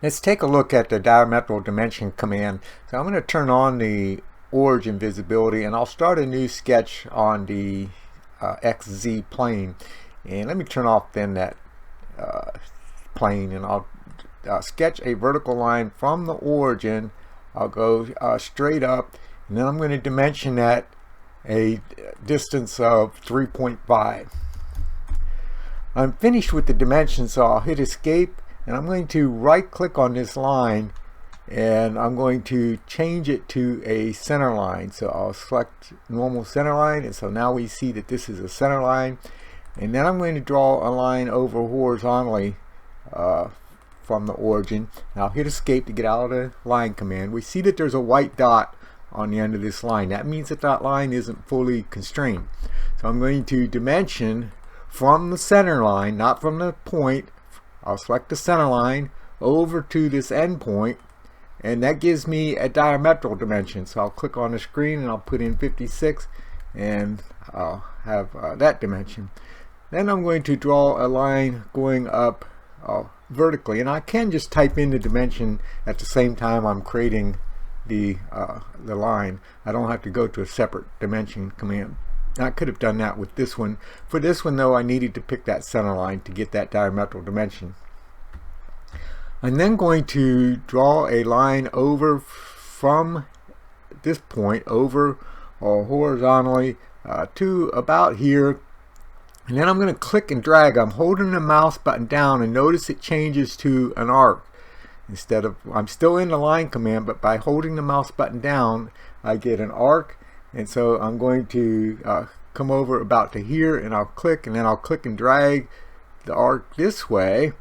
Let's take a look at the diametral dimension command. So I'm going to turn on the origin visibility and I'll start a new sketch on the XZ plane. And let me turn off then that plane, and I'll sketch a vertical line from the origin. I'll go straight up, and then I'm going to dimension that a distance of 3.5. I'm finished with the dimensions, so I'll hit escape, and I'm going to right click on this line and I'm going to change it to a center line. So I'll select normal center line, and so now we see that this is a center line. And then I'm going to draw a line over horizontally from the origin. Now I'll hit escape to get out of the line command. We see that there's a white dot on the end of this line. That means that that line isn't fully constrained. So I'm going to dimension from the center line, not from the point. I'll select the center line over to this end point, and that gives me a diametral dimension. So I'll click on the screen and I'll put in 56, and I'll have that dimension. Then I'm going to draw a line going up vertically, and I can just type in the dimension at the same time I'm creating the line. I don't have to go to a separate dimension command. I could have done that with this one. For this one though, I needed to pick that center line to get that diametral dimension. I'm then going to draw a line over from this point over horizontally to about here, and then I'm going to click and drag. I'm holding the mouse button down, and notice it changes to an arc. Instead of, I'm still in the line command, but by holding the mouse button down I get an arc. And so I'm going to come over about to here, and I'll click, and then I'll click and drag the arc this way,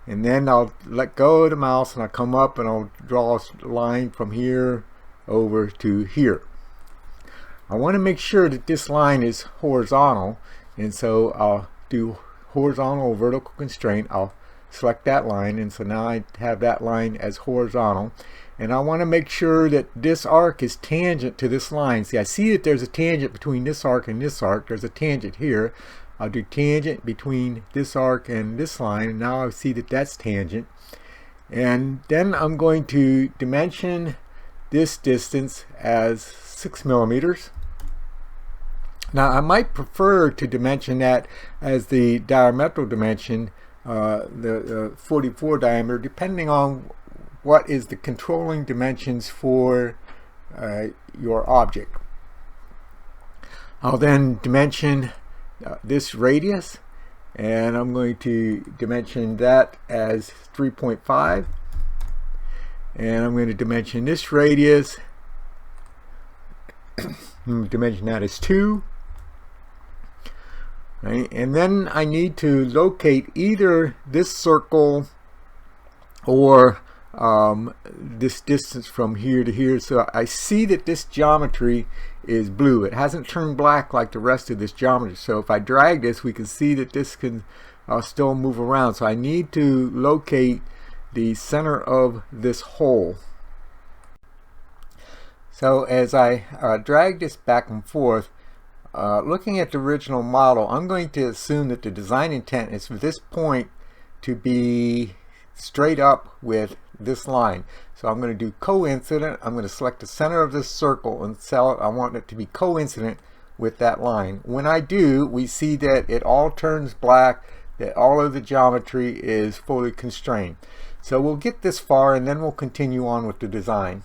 and then I'll let go of the mouse and I'll come up and I'll draw a line from here over to here. I want to make sure that this line is horizontal, and so I'll do horizontal vertical constraint. I'll select that line, and so now I have that line as horizontal. And I want to make sure that this arc is tangent to this line. See, I see that there's a tangent between this arc and this arc. There's a tangent here. I'll do tangent between this arc and this line, and now I see that that's tangent. And then I'm going to dimension this distance as 6 millimeters. Now I might prefer to dimension that as the diametral dimension, the 44 diameter, depending on what is the controlling dimensions for your object. I'll then dimension this radius, and I'm going to dimension that as 3.5, and I'm going to dimension this radius, dimension that as 2. Right? And then I need to locate either this circle or this distance from here to here. So I see that this geometry is blue. It hasn't turned black like the rest of this geometry. So if I drag this, we can see that this can still move around. So I need to locate the center of this hole. So as I drag this back and forth, looking at the original model, I'm going to assume that the design intent is for this point to be straight up with this line. So I'm going to do coincident. I'm going to select the center of this circle and I want it to be coincident with that line. When I do, we see that it all turns black, that all of the geometry is fully constrained. So we'll get this far, and then we'll continue on with the design.